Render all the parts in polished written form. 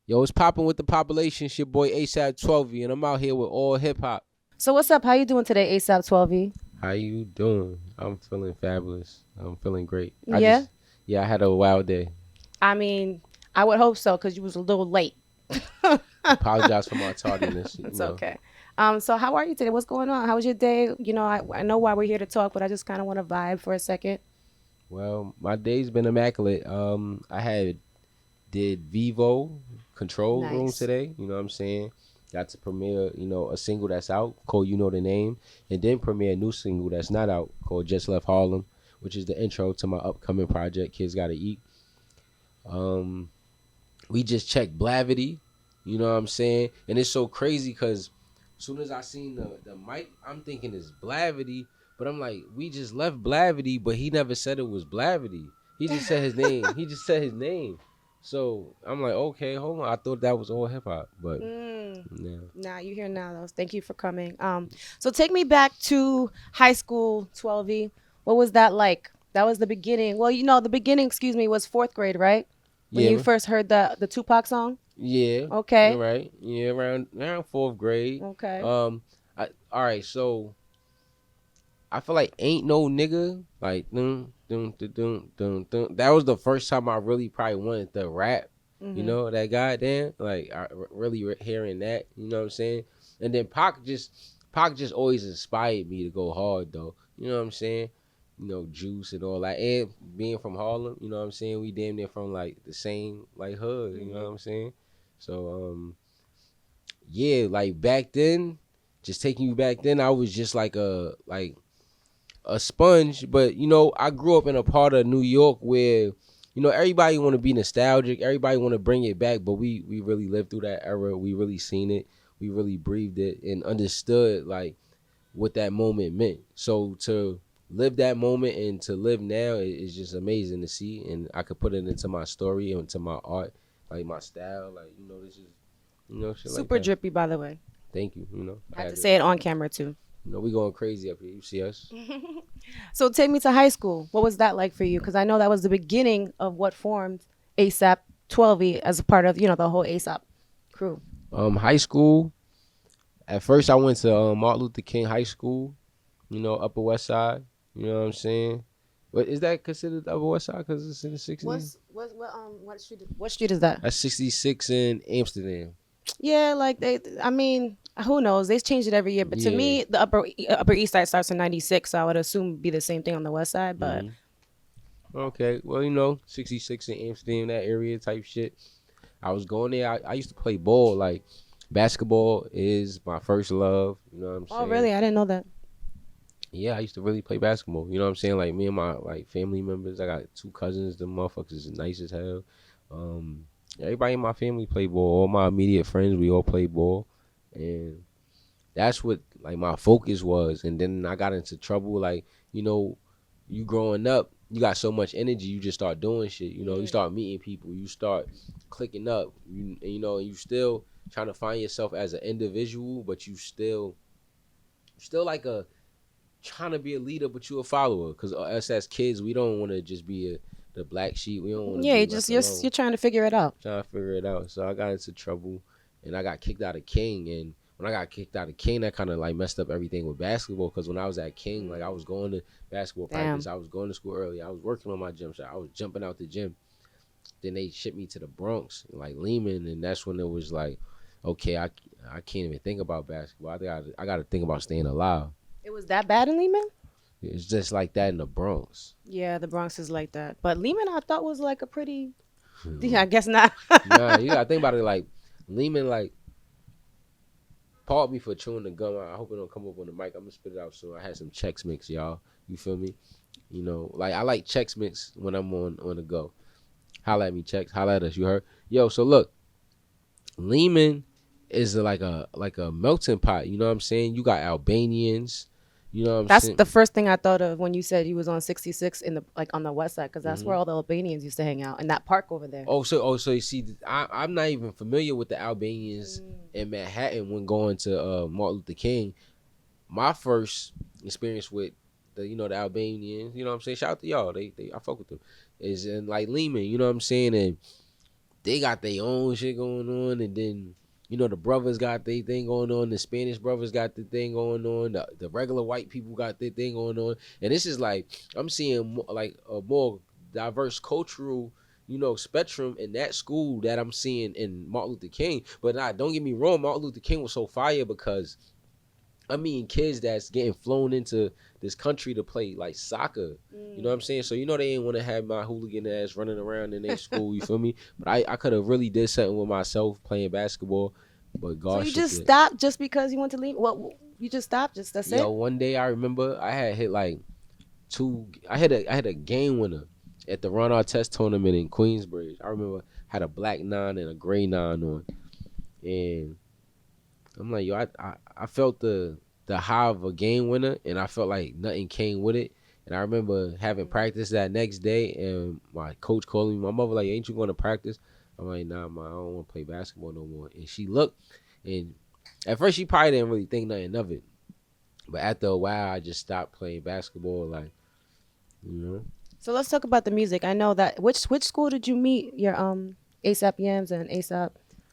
Yo, it's popping with the population. It's your boy ASAP 12 and I'm out here with all hip hop. So what's up? How you doing today, ASAP 12Y? How you doing? I'm feeling fabulous. I'm feeling great. Yeah. Yeah, I had a wild day. I mean, I would hope so because you was a little late. Apologize for my tardiness. It's okay. So how are you today? What's going on? How was your day? I know why we're here to talk, but I just kind of want to vibe for a second. Well, my day's been immaculate. I had did Vivo Control Room Nice. today. You know what I'm saying? Got to premiere, a single that's out called You Know the Name, and then premiere a new single that's not out called Just Left Harlem, which is the intro to my upcoming project, Kids Gotta Eat. Um, we just checked Blavity, you know what I'm saying? And it's so crazy because as soon as I seen the mic, I'm thinking it's Blavity, but I'm like, we just left Blavity, but he never said it was Blavity. He just said his name. He just said his name. So I'm like, okay, hold on. I thought that was all hip hop, but yeah. Nah, you here now though. Thank you for coming. So take me back to high school, 12Y. What was that like? That was the beginning. Well, the beginning, excuse me, was fourth grade, right? When you Yeah, first heard the Tupac song? yeah, you're Okay. right. Yeah, around fourth grade. Okay. Um, all right. So I feel like ain't no nigga like that was the first time I really probably wanted to rap. Mm-hmm. That goddamn like really hearing that. You know what I'm saying? And then Pac just always inspired me to go hard though. You know what I'm saying? Juice and all that, and being from Harlem. You know what I'm saying? We damn near from like the same like hood. You know what I'm saying? So yeah, like back then, just taking you back then, I was just like a sponge. But I grew up in a part of New York where everybody want to be nostalgic, everybody want to bring it back, but we really lived through that era. We really seen it, we really breathed it and understood like what that moment meant. So to live that moment and to live now is just amazing to see, and I could put it into my story and into my art, like my style, like this is shit like Super that. drippy, by the way. Thank you. I I had had to to. say it on camera too. We going crazy up here. You see us? So take me to high school. What was that like for you? Because I know that was the beginning of what formed ASAP 12Y as a part of the whole ASAP crew. High school. At first, I went to Martin Luther King High School. Upper West Side. You know what I'm saying? But is that considered Upper West Side because it's in the 60s? What street is that? That's 66 in Amsterdam. Yeah, like I mean, who knows? They changed it every year, but to Yeah. me, the upper East Side starts in '96, so I would assume it'd be the same thing on the West Side. But hmm Okay. Well, 66 in Amsterdam, that area type shit. I was going there. I used to play ball. Like basketball is my first love. You know what I'm oh, saying? really? I didn't know that. Yeah, I used to really play basketball. You know what I'm saying? Like me and my like family members. I got two cousins. The motherfuckers is nice as hell. Um, Everybody in my family play ball. All my immediate friends, we all play ball, and that's what like my focus was. And then I got into trouble. Like you growing up, you got so much energy. You just start doing shit. You start meeting people. You start clicking up. And you still trying to find yourself as an individual, but you still like a trying to be a leader, but you a follower. Because us as kids, we don't want to just be the black sheep. We don't want to Yeah, be you left just you're alone. trying to figure it out. Trying to figure it out. So I got into trouble, and I got kicked out of King. And when I got kicked out of King, that kind of like messed up everything with basketball. Because when I was at King, like I was going to basketball Damn. practice, I was going to school early, I was working on my gym shot, I was jumping out the gym. Then they shipped me to the Bronx, like Lehman, and that's when it was like, okay, I can't even think about basketball. I got to think about staying alive. It was that bad in Lehman? It's just like that in the Bronx. Yeah, the Bronx is like that. But Lehman, I thought was like a pretty. Yeah, I guess not. Nah, you gotta think about it. Like Lehman, like pardon me for chewing the gum. I hope it don't come up on the mic. I'm gonna spit it out soon. I had some Chex Mix, y'all. You feel me? Like I like Chex Mix when I'm on the go. Holla at me, Chex. Holla at us. You heard? Yo, so look, Lehman is like a melting pot. You know what I'm saying? You got Albanians. You know what I'm That's saying? the first thing I thought of when you said you was on 66 in the like on the West Side, because that's hmm where all the Albanians used to hang out in that park over there. Oh, so you see, I'm not even familiar with the Albanians in Manhattan when going to Martin Luther King. My first experience with the Albanians, you know what I'm saying? Shout out to y'all. They I fuck with them. Is in like Lehman, you know what I'm saying? And they got their own shit going on, and then the brothers got their thing going on. The Spanish brothers got the thing going on. The regular white people got their thing going on, and this is like I'm seeing like a more diverse cultural spectrum in that school that I'm seeing in Martin Luther King. But don't get me wrong, Martin Luther King was so fire because I mean kids that's getting flown into this country to play like soccer. You know what I'm saying? So they ain't want to have my hooligan ass running around in their school. You feel me? But I could have really did something with myself playing basketball. But So God you shook just it. stopped just because you want to leave? What you just stopped? Just that's Yo, it? one day I remember I had hit like two. I had a game winner at the Ron Artest tournament in Queensbridge. I remember had a black nine and a gray nine on, and I'm like, yo, I felt the high of a game winner, and I felt like nothing came with it. And I remember having practice that next day, and my coach calling me. My mother like, ain't you going to practice? I'm like, nah, ma, I don't want to play basketball no more. And she looked, and at first she probably didn't really think nothing of it, but after a while, I just stopped playing basketball. Like, you know. So let's talk about the music. I know that which school did you meet your ASAP Yams and ASAP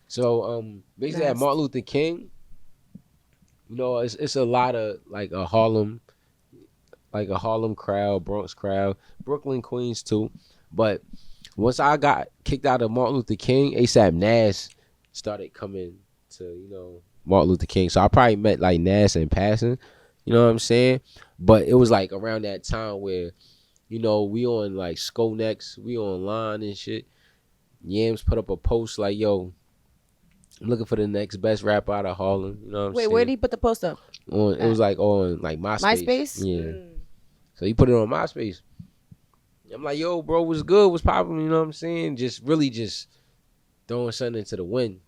So basically at Nast? Martin Luther King, it's a lot of like a Harlem crowd, Bronx crowd, Brooklyn, Queens too. But once I got kicked out of Martin Luther King, ASAP Nash started coming to Martin Luther King. So I probably met like Nash in passing. You know what I'm saying? But it was like around that time where we on like Skonex, we online and shit. Yams put up a post like, "Yo, I'm looking for the next best rapper out of Harlem." You know what I'm Wait, where did saying? he put the post up? It was like on like MySpace. MySpace? Yeah. So he put it on MySpace. I'm like, yo, bro, what's good? What's popping? You know what I'm saying? Just really just throwing something into the wind.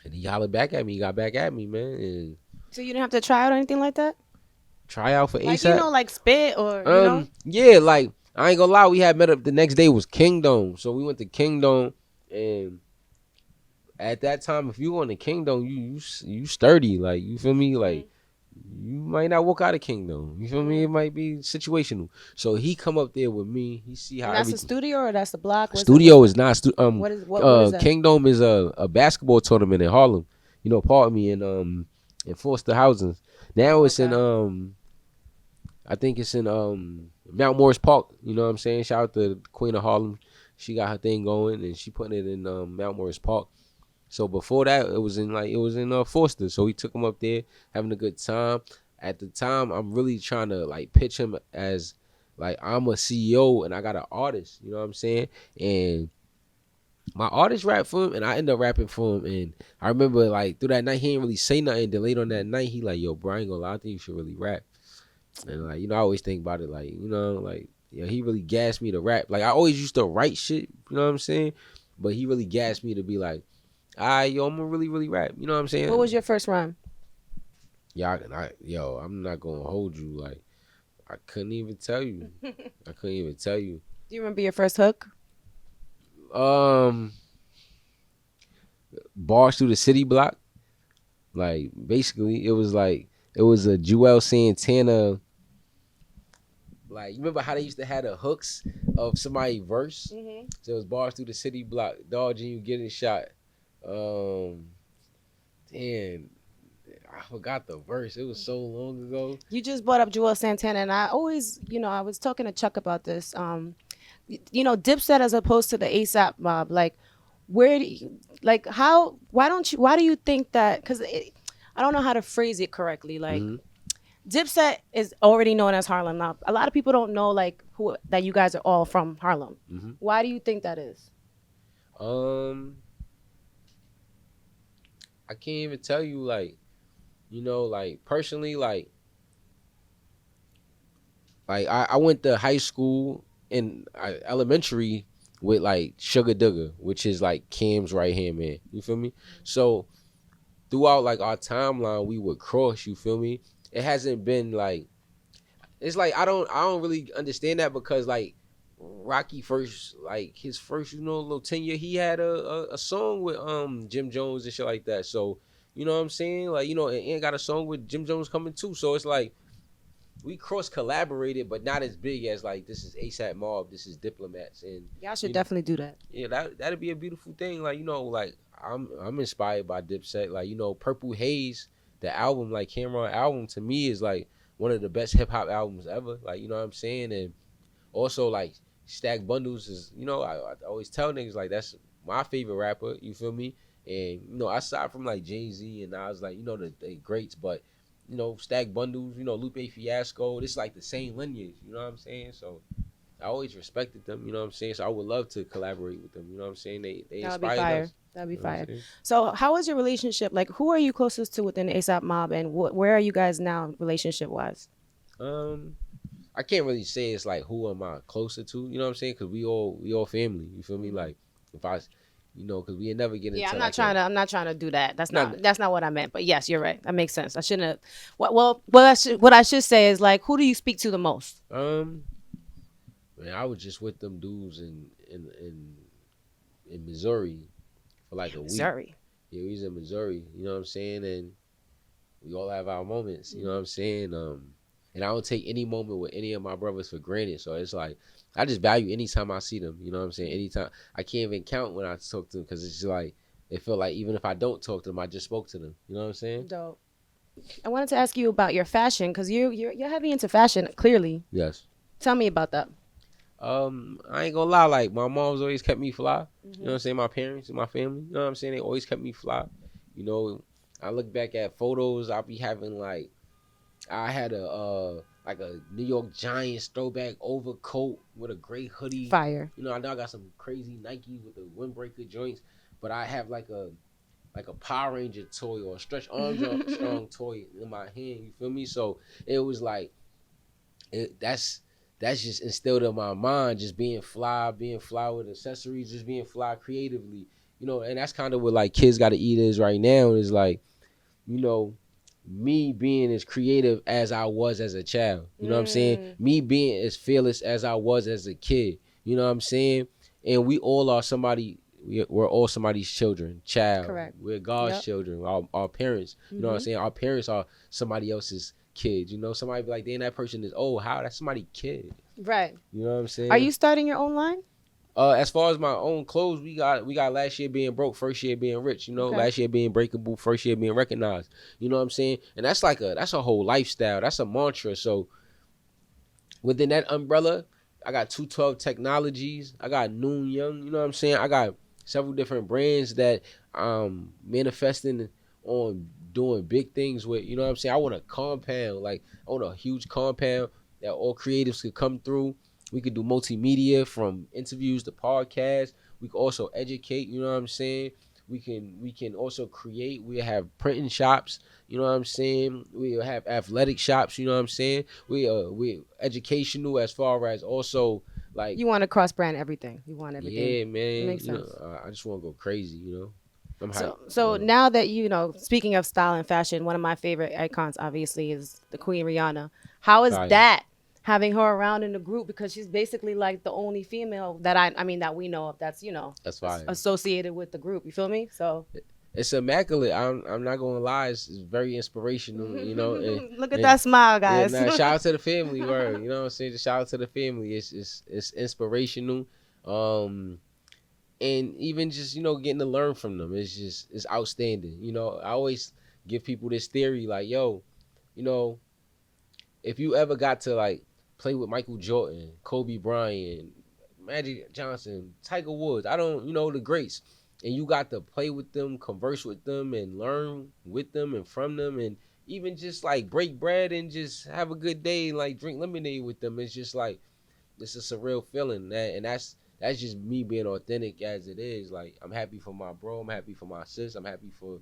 And he hollered back at me. He got back at me, man. And So you didn't have to try out or anything like that? try out for Like ASAP. like spit or. Yeah, like I ain't gonna lie, we had met up the next day was Kingdom. So we went to Kingdom, and at that time, if you going to Kingdom, you sturdy. Like, you feel me? Like, you might not walk out of Kingdom. You feel me? It might be situational. So he come up there with me. He see how And that's a everything. studio or that's the block? Studio is not What is that? Kingdom is a basketball tournament in Harlem. Pardon me, in Foster Housing. Now Oh, it's in okay. I think it's in Mount Morris Park. You know what I'm saying? Shout out to Queen of Harlem. She got her thing going and she putting it in Mount Morris Park. So before that, it was in Foster. So he took him up there, having a good time. At the time, I'm really trying to like pitch him as like I'm a CEO and I got an artist. You know what I'm saying? And my artist rap for him, and I end up rapping for him. And I remember like through that night, he didn't really say nothing. Then later on that night, he like, yo, bro, I ain't gonna lie, I think you should really rap. And like I always think about it like like he really gassed me to rap. Like I always used to write shit. You know what I'm saying? But he really gassed me to be like, yo, I'm gonna really, really rap. You know what I'm What saying? was your first rhyme? Yeah, I'm not gonna hold you. Like, I couldn't even tell you. Do I couldn't even tell you. you remember your first hook? Um, Bars through the city block. Like, basically, it was a Joel Santana. Like, you remember how they used to have the hooks of somebody verse? So it was bars through the city block, dodging you, getting shot. Um, damn, I forgot the verse. It was so long ago. You just brought up Joel Santana, and I always, I was talking to Chuck about this. Dipset as opposed to the ASAP mob. Like, where do you, like, how, why do you think that? Because I don't know how to phrase it correctly. Like, Hmm. Dipset is already known as Harlem. Now, a lot of people don't know, like, who that you guys are all from Harlem. Hmm. Why do you think that is? Um, I can't even tell you like like personally like I went to high school and elementary with like Sugar Duggar, which is like Cam's right hand man. You feel me? So throughout like our timeline, we would cross. You feel me? It hasn't been like it's like I don't really understand that because like Rocky first like his first little tenure he had a song with Jim Jones and shit like that. So you know what I'm saying? Like and got a song with Jim Jones coming too. So it's like we cross collaborated, but not as big as like this is ASAP Mob, this is Diplomats, and Y'all should you know, definitely do that. yeah, that'd be a beautiful thing. Like like I'm inspired by Dipset. Like Purple Haze, the album, like Cameron album, to me is like one of the best hip hop albums ever. Like you know what I'm saying, and also like Stack Bundles is I always tell niggas like that's my favorite rapper. You feel me? And aside from like Jay-Z and I was like the greats, but Stack Bundles, Lupe Fiasco, this is like the same lineage. You know what I'm saying? So I always respected them. You know what I'm saying? So I would love to collaborate with them. You know what I'm saying? They That would be inspired fire. us. That'd be You know what I'm fire. saying? So, how is your relationship? Like, who are you closest to within ASAP Mob, and where are you guys now, relationship wise? Um, I can't really say it's like who am I closer to. You know what I'm saying? Because we all family. You feel me? Hmm. Like if I, because we never get Yeah, into like a I'm not trying to do that. not That's not what I meant. But yes, you're right. That makes sense. I shouldn't have. What I should say is like, who do you speak to the most? um. Man, I was just with them dudes in Missouri for like a week. Missouri. Yeah, we was in Missouri. You know what I'm saying? And we all have our moments. You know what I'm saying? And I don't take any moment with any of my brothers for granted. So it's like I just value anytime I see them. You know what I'm saying? Anytime I can't even count when I talk to them because it's just like it feel like even if I don't talk to them, I just spoke to them. You know what I'm saying? Dope. I wanted to ask you about your fashion because you're heavy into fashion. Clearly, Yes. tell me about that. I ain't gonna lie. Like my mom's always kept me fly. You know what Hmm. I'm saying? My parents and my family. You know what I'm saying? They always kept me fly. You know, I look back at photos. I'll be having like I had like a New York Giants throwback overcoat with a gray hoodie. Fire. I know I got some crazy Nike with the windbreaker joints, but I have like a Power Ranger toy or a Stretch Armstrong toy in my hand. You feel me? So it was like that's just instilled in my mind, just being fly with accessories, just being fly creatively. And that's kind of what like kids got to eat is right now is like you know, me being as creative as I was as a child. You know what I'm saying? Mm, Me being as fearless as I was as a kid. You know what I'm saying? And we all are somebody. We're all somebody's children, child. correct. We're God's Yep. children. Our parents. You know what I'm Hmm. saying? Our parents are somebody else's kids. Somebody be like, then that person is, oh, how that's somebody's kid. Right. You know what I'm Are saying? you starting your own line? As far as my own clothes, we got last year being broke, first year being rich. Okay. Last year being breakable, first year being recognized. You know what I'm saying? And that's a whole lifestyle. That's a mantra. So within that umbrella, I got 212 Technologies. I got Noon Young. You know what I'm saying? I got several different brands that manifesting on doing big things with. You know what I'm saying? I want a compound, like I want a huge compound that all creatives could come through. We could do multimedia from interviews to podcasts. We could also educate. You know what I'm saying? We can also create. We have printing shops. You know what I'm saying? We have athletic shops. You know what I'm saying? We educational as far as also like You want to cross brand everything. You want everything. yeah, It man. makes sense. I just want to go crazy. I'm hyped. So now that speaking of style and fashion, one of my favorite icons obviously is the Queen Rihanna. How is Fire. that having her around in the group because she's basically like the only female that I mean that we know of that's That's fire. associated with the group. You feel me? So It's immaculate. I'm not gonna lie. It's very inspirational. look at And that smile, yeah, guys. nah, shout out to the family. Word. You know what I'm saying? Just shout out to the family. It's inspirational. Um, and even just getting to learn from them. It's outstanding. I always give people this theory like, yo, you know, if you ever got to like play with Michael Jordan, Kobe Bryant, Magic Johnson, Tiger Woods, I don't, the greats, and you got to play with them, converse with them, and learn with them and from them, and even just like break bread and just have a good day, and like drink lemonade with them. It's just like it's a surreal feeling, and that's just me being authentic as it is. Like I'm happy for my bro, I'm happy for my sis, I'm happy for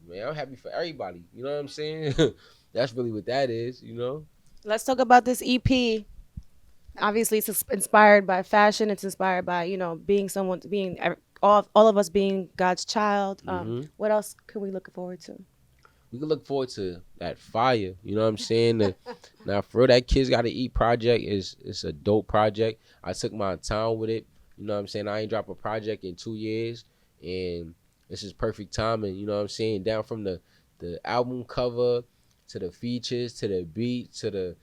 man, I'm happy for everybody. You know what I'm saying? That's really what that is. Let's talk about this EP. Obviously, it's inspired by fashion. It's inspired by being all of us being God's child. Hmm. What else can we look forward to? We can look forward to that fire. You know what I'm saying? Now, for real, that Kids Gotta Eat project is it's a dope project. I took my time with it. You know what I'm saying? I ain't dropped a project in 2 years, and this is perfect timing. You know what I'm saying? Down from the album cover, to the features, to the beat, to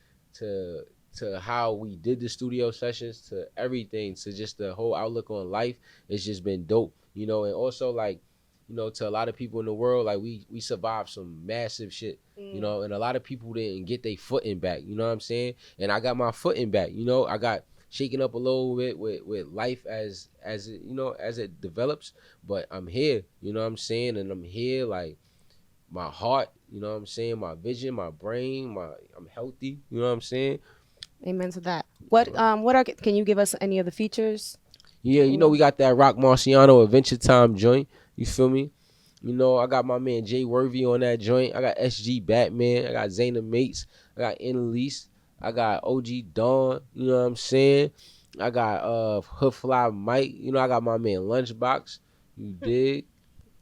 to how we did the studio sessions, to everything, to just the whole outlook on life. It's just been dope, you know. And also like, you know, to a lot of people in the world, like we survived some massive shit, you Mm. know, and a lot of people didn't get their footing back, you know what I'm saying? And I got my footing back, you know. I got shaken up a little bit with life as it, you know, as it develops, but I'm here, you know what I'm saying? And I'm here like my heart, you know what I'm saying, my vision, my brain, I'm healthy, you know what I'm saying? Amen to that. What are can you give us any of the features? Yeah, you know, Any? we got that Rock Marciano Adventure Time joint. You feel me? You know, I got my man Jay Worthy on that joint. I got SG Batman. I got Zayna Mates. I got Annalise. I got OG Dawn. You know what I'm saying? I got Hoodfly Mike. You know, I got my man Lunchbox. You dig?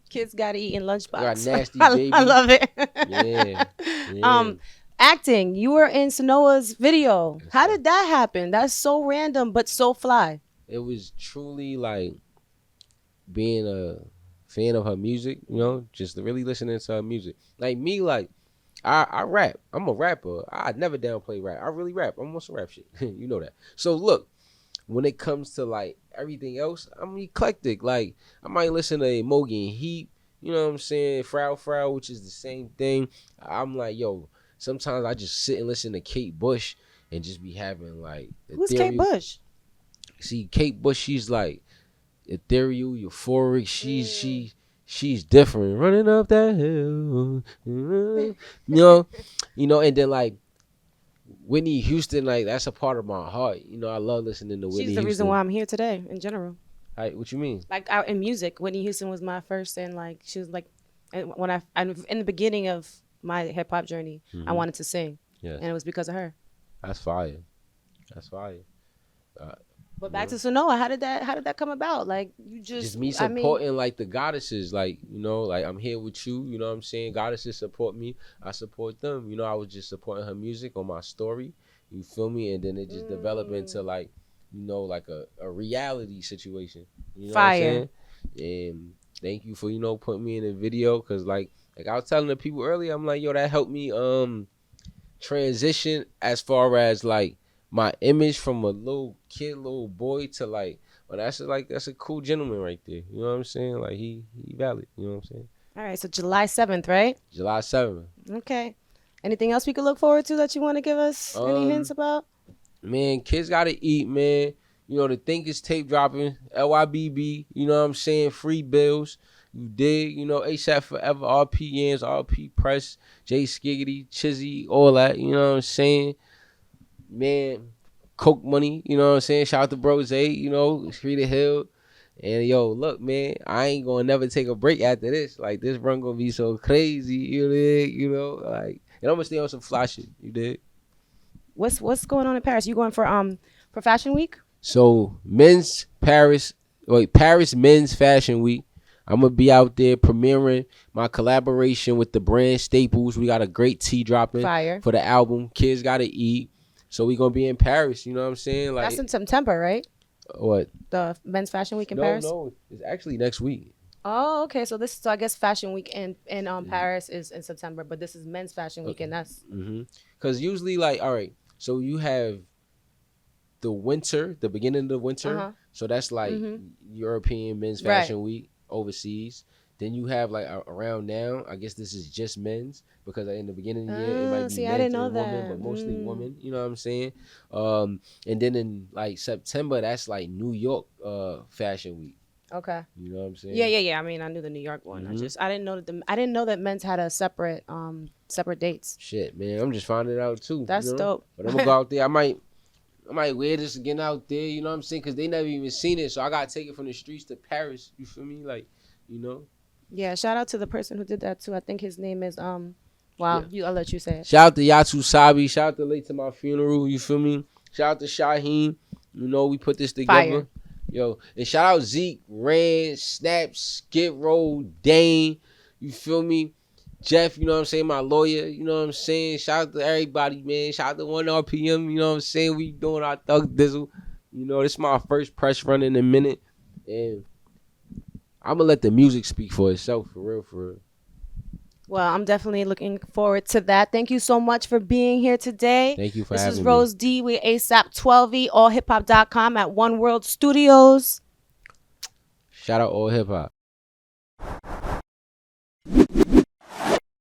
Kids gotta eat in I got lunchbox. Nasty I Baby. love it. Yeah, yeah. um, acting. You were in Sonoa's video. Yes, How sir. did that happen? That's so random, but so fly. It was truly like being a fan of her music, you know, just really listening to her music. Like me, like I rap. I'm a rapper. I never downplay rap. I really rap. I'm on some rap shit. You know that. So look, when it comes to like everything else, I'm eclectic. Like I might listen to Mogi and Heat, you know what I'm saying? Frau, which is the same thing. I'm like, yo, sometimes I just sit and listen to Kate Bush and just be having like Who's Kate ethereal. Bush? See, Kate Bush, she's like ethereal, euphoric. Mm. She's different. Running up that hill, you know. And then like Whitney Houston, like that's a part of my heart. You know, I love listening to She's Whitney the reason why Houston. I'm here today. In general, Like, what you mean? like out in music, Whitney Houston was my first, and like she was like, and when I in the beginning of my hip hop journey, I Hmm. wanted to sing, Yes, and it was because of her. that's fire. That's fire. Uh, But you back know, to Sonoa, how did that come about? Like you just just, me I mean, supporting like the goddesses, like you know, like I'm here with you. You know what I'm saying? Goddesses support me. I support them. You know, I was just supporting her music on my story. You feel me? And then it just developed into mm, like, you know, like a reality situation. You know what I'm fire. saying? And thank you for, you know, putting me in a video because like I was telling the people earlier, I'm like, yo, that helped me transition as far as like my image from a little kid, little boy to like, well, that's a cool gentleman right there. You know what I'm saying? Like he valid. You know what I'm saying? All right, so July 7th, right? July 7th. Okay. Anything else we could look forward to that you want to give us any hints Um, about? man, kids gotta eat, man. You know the thing is tape dropping. LYBB. You know what I'm saying? Free bills. You dig? You know ASAP Forever, RPNs, RP Press, J Skiggity, Chizzy, all that. You know what I'm saying? Man, Coke Money, you know what I'm saying? Shout out to Brose, you know, Street of Hill. And yo, look, man, I ain't gonna never take a break after this. Like this run gonna be so crazy, you dig? You know, like and I'm gonna stay on some fly shit, you dig? What's going on in Paris? You going for Fashion Week? So Paris Men's Fashion Week. I'm gonna be out there premiering my collaboration with the brand Staples. We got a great tea dropping Fire. for the album. Kids gotta eat. So we gonna be in Paris, you know what I'm saying? That's Like in September, right? what? The Men's Fashion Week in No, Paris. no, it's actually next week. Oh, okay. So I guess Fashion Week in Paris is in September, but this is Men's Fashion Week, and that's Mm-hmm. Because usually, like, all right, so you have the winter, the beginning of the uh winter. huh. So that's like Mhm. European Men's Right. Fashion Week overseas. Then you have like around now. I guess this is just men's because in the beginning of the year it might be See, I didn't men's know and women, that. but mostly women. You know what I'm saying? And then in like September, that's like New York Fashion Week. Okay. You know what I'm Yeah, saying? yeah, yeah. I mean, I knew the New York one. Mm-hmm. I didn't know that men's had a separate dates. Shit, man, I'm just finding it out too. You That's know, dope. but I'm gonna go out there. I might wear this again out there, you know what I'm saying? Because they never even seen it. So I got to take it from the streets to Paris. You feel me? Like, you know? Yeah, shout out to the person who did that too. I think his name is Yeah. wow, I'll let you say it. Shout out to Yatu Sabi. Shout out to Late to My Funeral. You feel me? Shout out to Shaheen. You know, we put this together. Fire. Yo, and shout out Zeke, Rand, Snap, Skid Row, Dane. You feel me? Jeff, you know what I'm saying? My lawyer, you know what I'm saying? Shout out to everybody, man. Shout out to 1 RPM, you know what I'm saying? We doing our thug dizzle. You know, this is my first press run in a minute. And I'm going to let the music speak for itself, for real, for real. Well, I'm definitely looking forward to that. Thank you so much for being here today. Thank you for This is having me. Rose D with ASAP 12y, allhiphop.com at One World Studios. Shout out all hip hop.